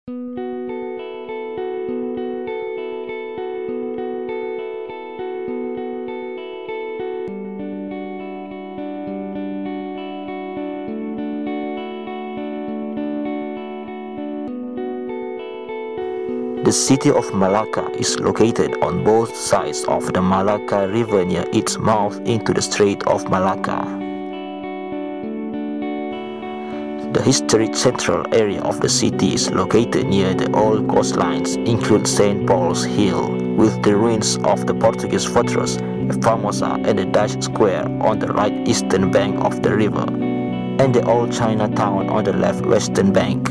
The city of Melaka is located on both sides of the Melaka River near its mouth into the Strait of Melaka. The historic central area of the city is located near the old coastlines, include St. Paul's Hill, with the ruins of the Portuguese fortress, Formosa, and the Dutch Square on the right eastern bank of the river, and the old Chinatown on the left western bank.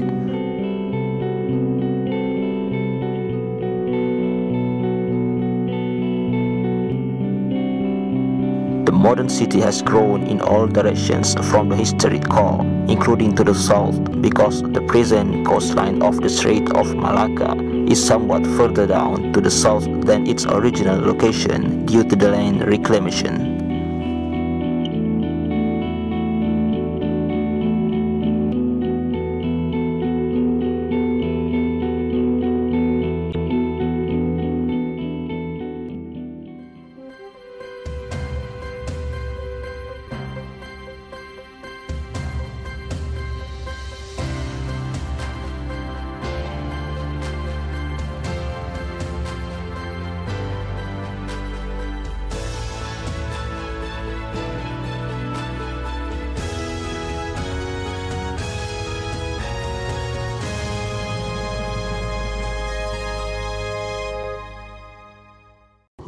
The modern city has grown in all directions from the historic core, including to the south, because the present coastline of the Strait of Malacca is somewhat further down to the south than its original location due to the land reclamation.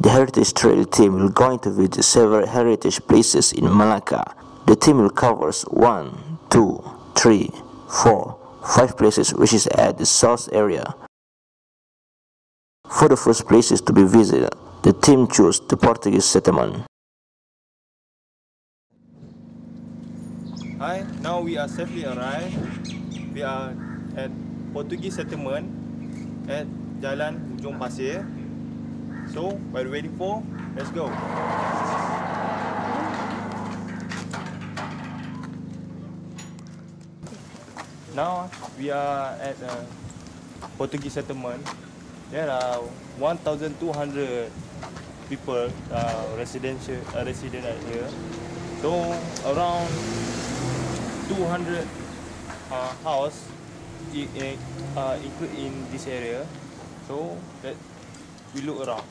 The Heritage Trail team will going to visit several heritage places in Melaka. The team will cover 1, 2, 3, 4, 5 places which is at the south area. For the first places to be visited, the team chose the Portuguese settlement. Hi, now we are safely arrived. We are at Portuguese settlement at Jalan Ujung Pasir. So, while waiting for, let's go. Now we are at a Portuguese settlement. There are 1,200 people resident here. So around 200 house include in this area. So that we look around.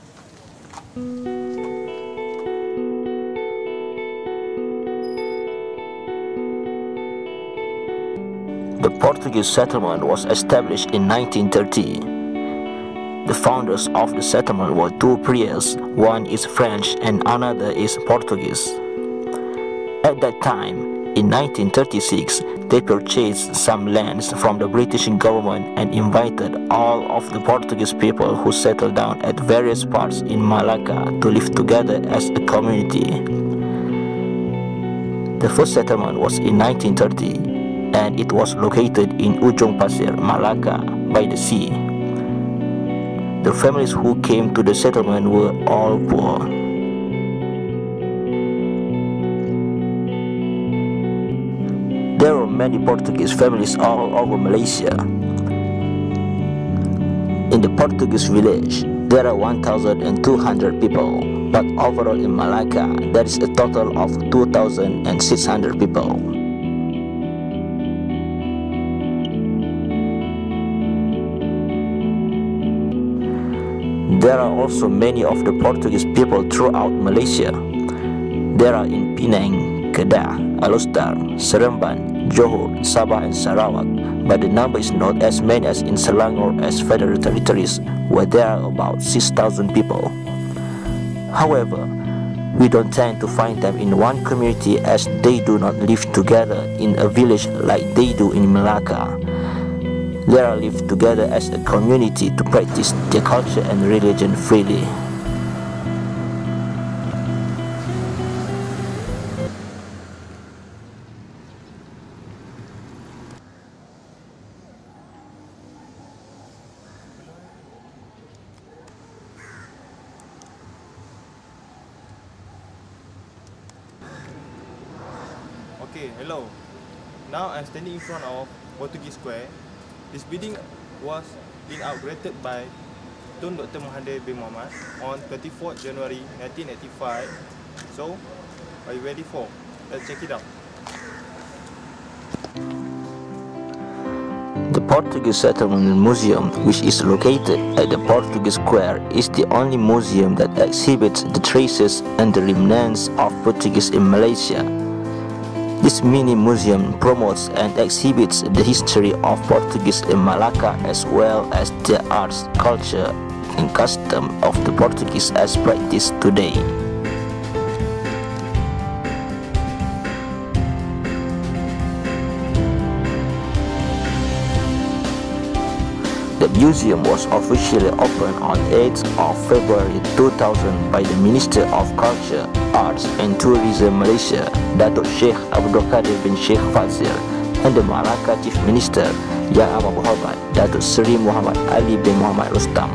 The Portuguese settlement was established in 1930. The founders of the settlement were two priests, one is French and another is Portuguese. At that time, in 1936, they purchased some lands from the British government and invited all of the Portuguese people who settled down at various parts in Malacca to live together as a community. The first settlement was in 1930, and it was located in Ujung Pasir, Malacca, by the sea. The families who came to the settlement were all poor. There were many Portuguese families all over Malaysia. In the Portuguese village, there are 1,200 people, but overall in Malacca, there is a total of 2,600 people. There are also many of the Portuguese people throughout Malaysia. There are in Penang, Kedah, Alor, Seremban, Johor, Sabah and Sarawak, but the number is not as many as in Selangor as Federal Territories, where there are about 6,000 people. However, we don't tend to find them in one community as they do not live together in a village like they do in Melaka. They are live together as a community to practice their culture and religion freely. Okay, hello. Now I'm standing in front of Portuguese Square. This building was inaugurated by Tun Dr. Mahathir bin Mohamad on 24th January 1985. So, are you ready for? Let's check it out. The Portuguese Settlement Museum, which is located at the Portuguese Square, is the only museum that exhibits the traces and the remnants of Portuguese in Malaysia. This mini-museum promotes and exhibits the history of Portuguese in Melaka as well as the arts, culture and custom of the Portuguese as practiced today. The museum was officially opened on 8th of February 2000 by the Minister of Culture, Arts and Tourism Malaysia, Datuk Sheikh Abdul Qadir bin Sheikh Fazil, and the Melaka Chief Minister, Yang Amat Berhormat Datuk Seri Muhammad Ali bin Muhammad Rustam.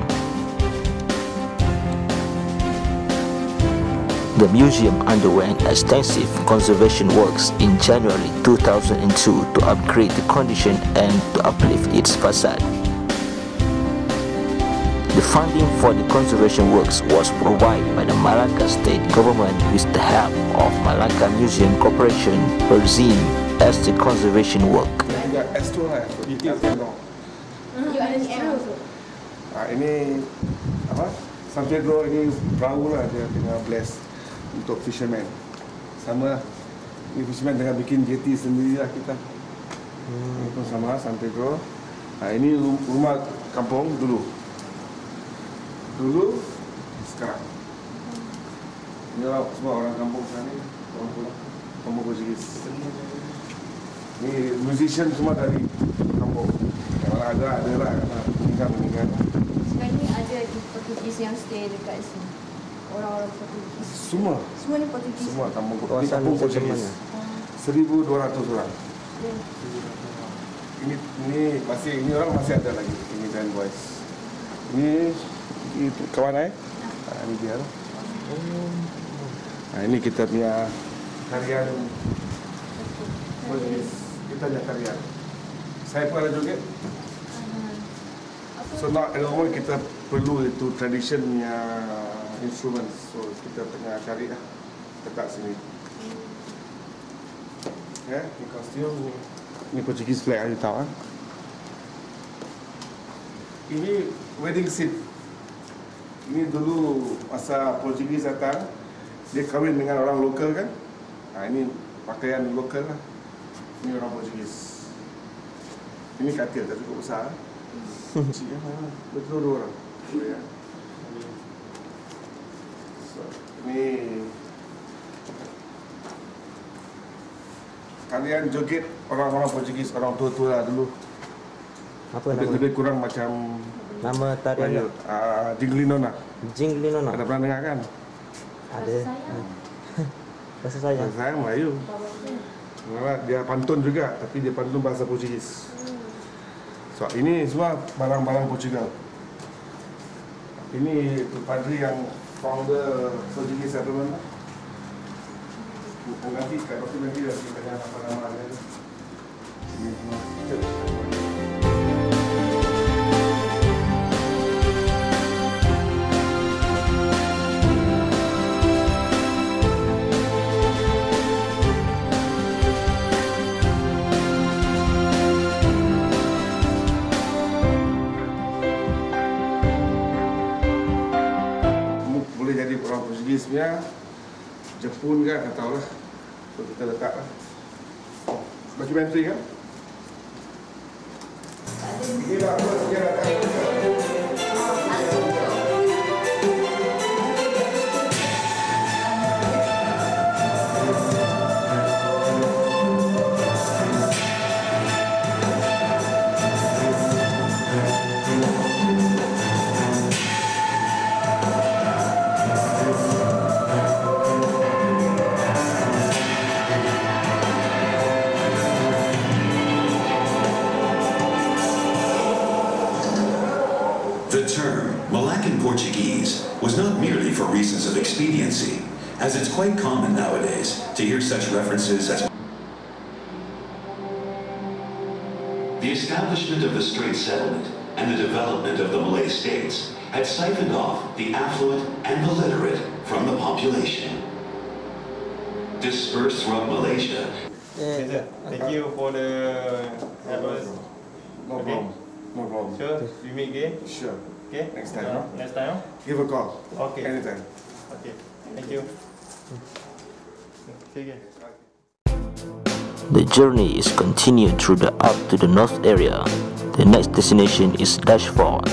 The museum underwent extensive conservation works in January 2002 to upgrade the condition and to uplift its facade. The funding for the conservation works was provided by the Malacca State Government with the help of Malacca Museum Corporation, Perzim, as the conservation work. Ini apa? San Pedro ini perahu lah, dia tengah bless untuk fisherman. Sama ini fisherman tengah bikin jetty sendiri lah kita. Ini pun sama San Pedro. Ini rumah kampung dulu, sekarang. Ini semua orang kampung sana ni, orang pulang, kampung Portugis. Ini musician semua dari kampung. Kalau ada lah, karena meninggal. Sekarang ni ada di Portugis yang stay dekat sini. Orang-orang Portugis. Semua ni Portugis. Semua kampung Portugis. 1,200 orang. Ini orang masih ada lagi. Ini dan boys. Ini kawan ini dia lah. Ini kita punya tarian Portugis. Kita punya tarian. Saya pun ada joget. So not at all kita perlu itu traditionnya instrument. So kita tengah cari lah dekat sini. Ya, ini kostum ini Portugis flag ada tahu. Ini wedding seat. Ini dulu masa Portugis datang, dia kahwin dengan orang lokal kan. Ini pakaian lokal lah. Ini orang Portugis. Ini katil, tak cukup besar. Betul dua orang. Ya. So, ini kalian joget orang-orang Portugis, orang tua-tua lah dulu. Apa nama? Lebih kurang macam Nama tarian Jinglinona. Jinglinona. Ada pernah dengar kan? Ada. Bahasa sayang. Bahasa sayang Melayu. Dia pantun juga, tapi dia pantun bahasa Portugis. So ini semua barang-barang Portugal. Ini padri yang founder Portugis Settlement. Nanti kalau nanti kita tanya apa namanya. Ini semua. Portugisnya Jepun kan, tak tahulah. So kita letak lah. Dokumentari kan? Ini lah apa sejarah. The term Malacan Portuguese was not merely for reasons of expediency, as it's quite common nowadays to hear such references as the establishment of the Strait Settlement and the development of the Malay states had siphoned off the affluent and the literate from the population. Dispersed throughout Malaysia. Okay, sir. Thank you for the help. No problem. No problem. Sure, we meet again. Sure. Okay. Next time, huh? Next time. Give a call. Okay. Anytime. Okay. Thank you. See you again. The journey is continued through the up to the north area. The next destination is Dashford.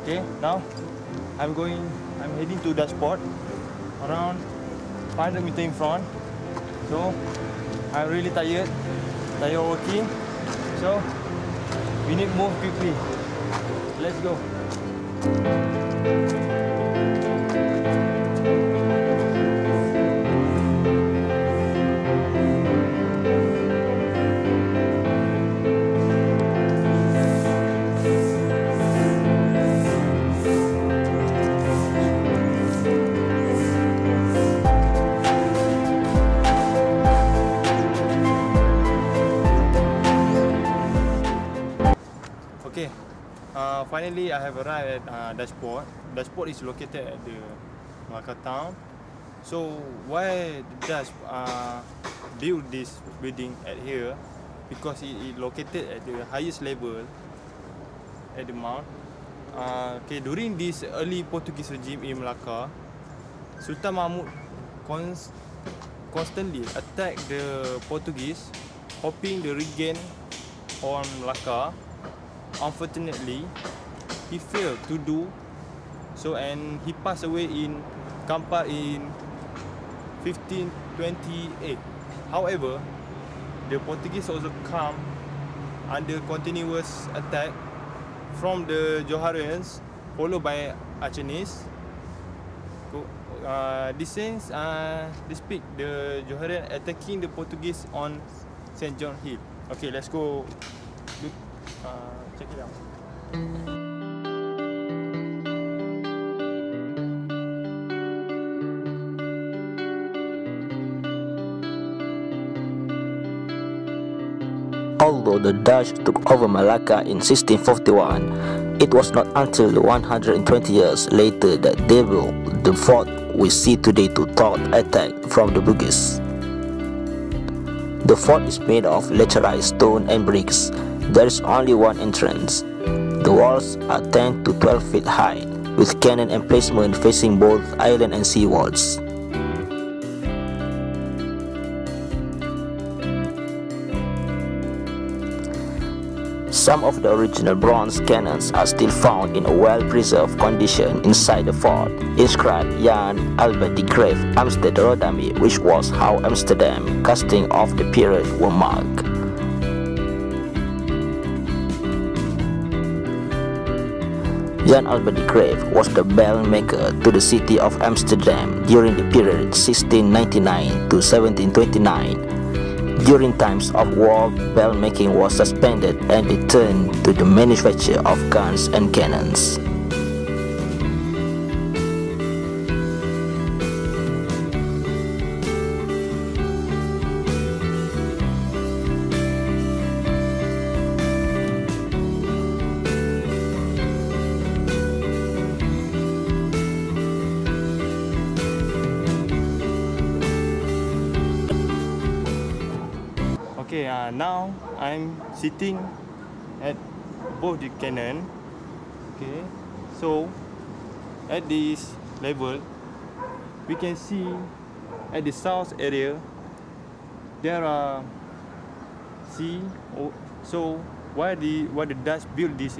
Okay, now I'm heading to Dashboard, around 500 meters in front. So I'm really tired working. So we need to move quickly. Let's go. Okay, finally I have arrived at Dashboard. Dashboard is located at the Melaka town. So why the Dash build this building at here? Because it is located at the highest level at the mount. Okay, during this early Portuguese regime in Melaka, Sultan Mahmud constantly attacked the Portuguese, hoping to regain on Melaka. Unfortunately, he failed to do so, and he passed away in Kampar in 1528. However, the Portuguese also come under continuous attack from the Joharians, followed by Acehnese. This sense, they speak the Joharian attacking the Portuguese on St. John Hill. Okay, let's go look, check it out. Although the Dutch took over Melaka in 1641, it was not until 120 years later that they built the fort we see today to thwart attack from the Bugis. The fort is made of laterite stone and bricks. There is only one entrance. The walls are 10 to 12 feet high, with cannon emplacement facing both island and sea walls. Some of the original bronze cannons are still found in a well-preserved condition inside the fort, inscribed Jan Albert de Graaf Amsterdam, which was how Amsterdam casting of the period were marked. Jan Albert de Graaf was the bell maker to the city of Amsterdam during the period 1699 to 1729. During times of war, bell making was suspended and they turned to the manufacture of guns and cannons. Okay, now I'm sitting at both the cannon. Okay, so at this level, we can see at the south area there are sea. So why the Dutch built this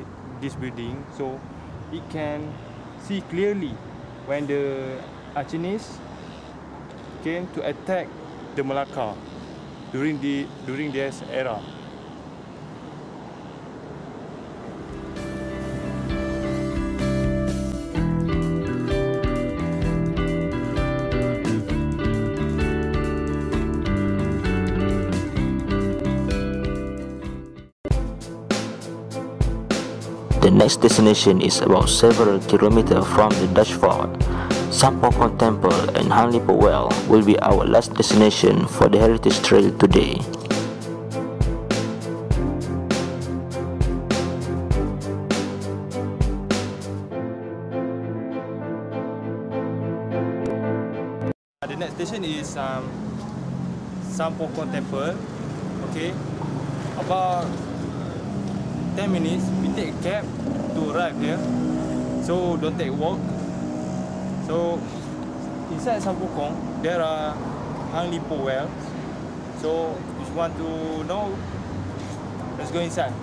building? So it can see clearly when the Acehnese came to attack the Melaka during this era. The next destination is about several kilometers from the Dutch fort. Sampokong Temple and Hang Lipo Well will be our last destination for the heritage trail today. The next station is Sampokong Temple. Okay, about 10 minutes we take a cab to arrive here, so don't take walk. So inside Sampokong there are Hang Lipo wells. So if you want to know, let's go inside.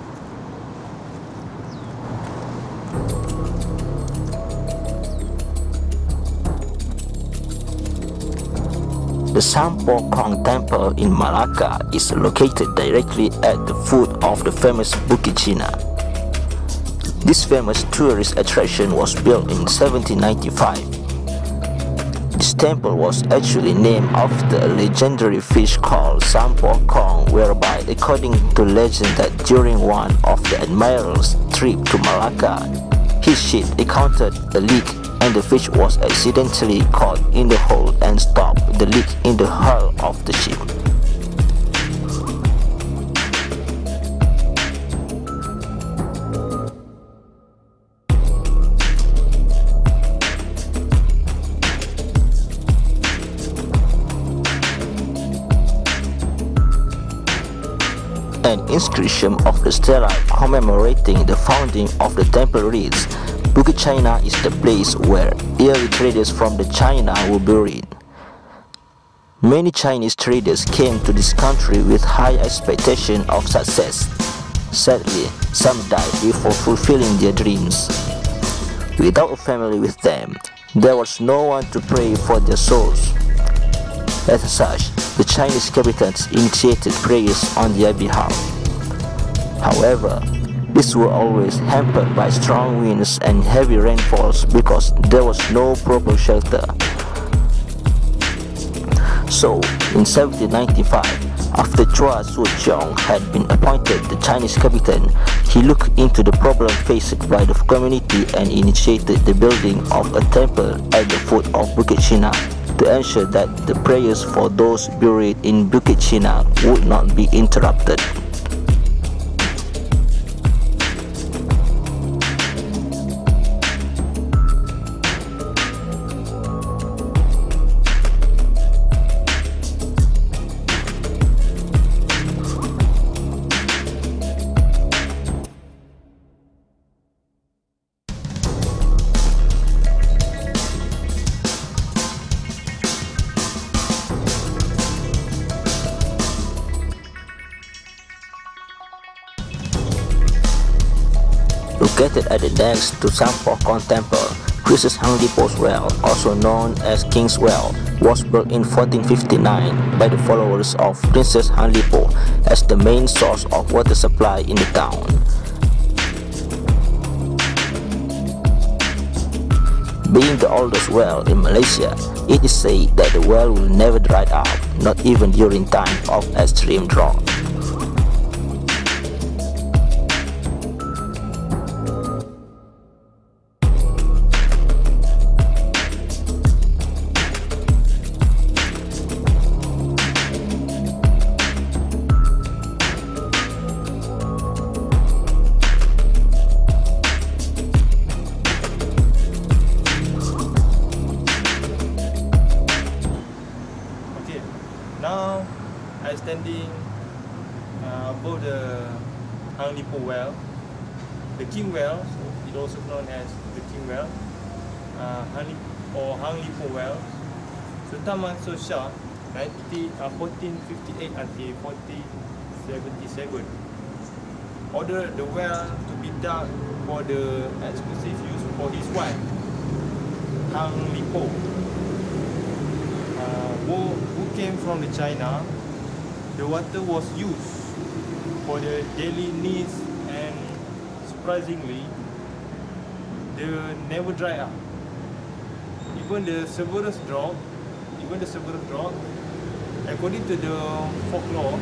The Sampokong Temple in Melaka is located directly at the foot of the famous Bukit Cina. This famous tourist attraction was built in 1795. This temple was actually named after a legendary fish called Sampokong, whereby, according to legend, that during one of the admiral's trip to Melaka, his ship encountered a leak and the fish was accidentally caught in the hole and stopped the leak in the hull of the ship. An inscription of the stela commemorating the founding of the temple reads, "Bukit China is the place where early traders from the China were buried." Many Chinese traders came to this country with high expectation of success. Sadly, some died before fulfilling their dreams. Without a family with them, there was no one to pray for their souls. As such, the Chinese captains initiated prayers on their behalf. However, these were always hampered by strong winds and heavy rainfalls because there was no proper shelter. So, in 1795, after Chua Su-chiong had been appointed the Chinese captain, he looked into the problem faced by the community and initiated the building of a temple at the foot of Bukit Cina to ensure that the prayers for those buried in Bukit Cina would not be interrupted. Located at the next to Sampokong Temple, Princess Hang Lipo's well, also known as King's Well, was built in 1459 by the followers of Princess Hang Lipo as the main source of water supply in the town. Being the oldest well in Malaysia, it is said that the well will never dry up, not even during time of extreme drought. Now I'm standing above the Hang Lipo well, the King Well, so it also known as the King Well, Hang Lipo well. Sultan Shah, 1458 until 1477, ordered the well to be dug for the exclusive use for his wife, Hang Lipo, who came from the China. The water was used for the daily needs, and surprisingly, they never dry up. Even the severest drought, according to the folklore,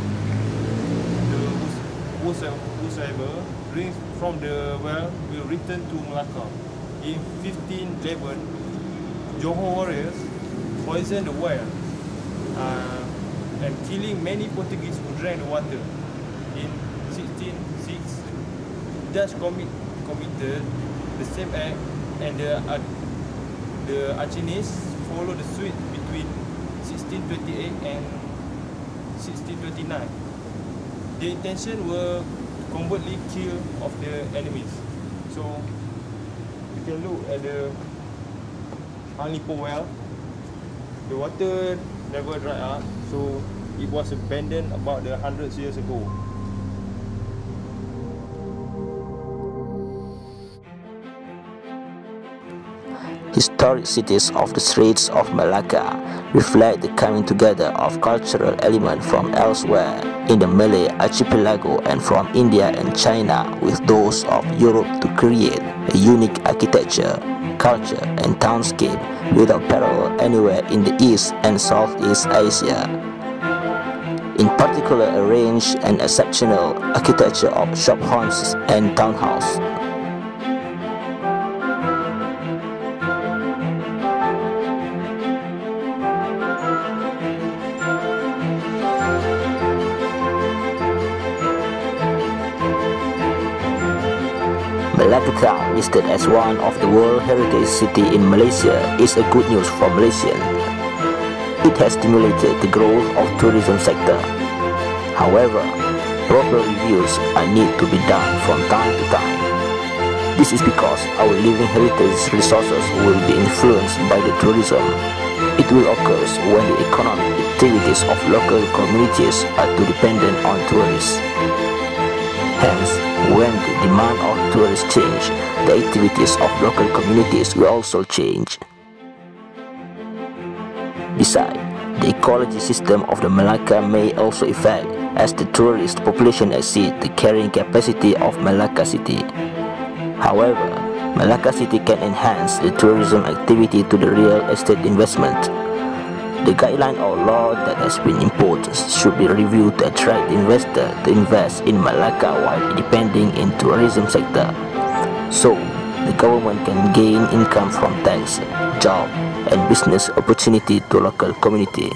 whosoever drinks from the well will return to Melaka. In 1511, Johor warriors poisoned the well and killing many Portuguese who drank the water. In 1606, Dutch committed the same act, and the Achinese followed the suit between 1628 and 1629. The intention were covertly kill of the enemies. So you can look at the Hanipo well. The water never dried up, so it was abandoned about 100 years ago. Historic cities of the Straits of Melaka reflect the coming together of cultural elements from elsewhere in the Malay archipelago and from India and China with those of Europe to create a unique architecture, culture and townscape without parallel anywhere in the East and Southeast Asia. In particular, a range and exceptional architecture of shop houses and townhouses. Melaka town, listed as one of the World Heritage City in Malaysia, is a good news for Malaysians. It has stimulated the growth of tourism sector. However, proper reviews are need to be done from time to time. This is because our living heritage resources will be influenced by the tourism. It will occur when the economic activities of local communities are too dependent on tourists. Hence, when the demand of tourists change, the activities of local communities will also change. Besides, the ecology system of the Melaka may also affect as the tourist population exceeds the carrying capacity of Melaka city. However, Melaka city can enhance the tourism activity to the real estate investment. The guideline or law that has been imposed should be reviewed to attract investors to invest in Melaka while depending in tourism sector. So, the government can gain income from tax, job, and business opportunity to local community.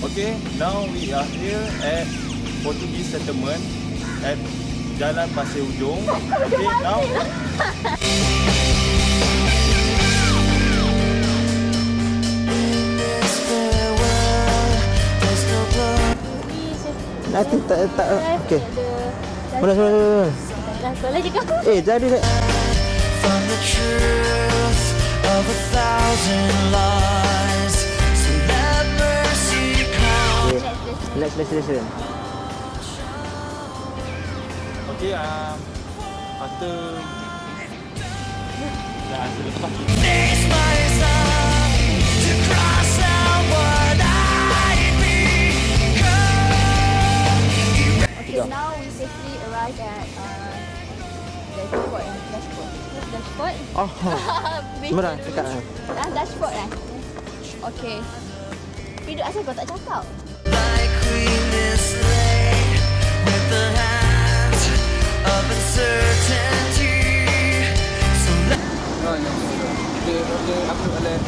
Okay, now we are here at Portuguese settlement at Jalan Pasir Ujung. Okay, now Nanti tak okey. Mana. Dah salah je kau. Jadi dek. From the truth of 1,000 lies, so let mercy come. Next lesson. okay, after lepas This my song to cross out what I become. Okay, now we safely arrived at dashboard. Dashboard? Oh. Mana cakap ah? Dashboard eh? Okay. Hidup asal kau tak cakap? Like we mislay with the hands of uncertainty. So let Dia upload oleh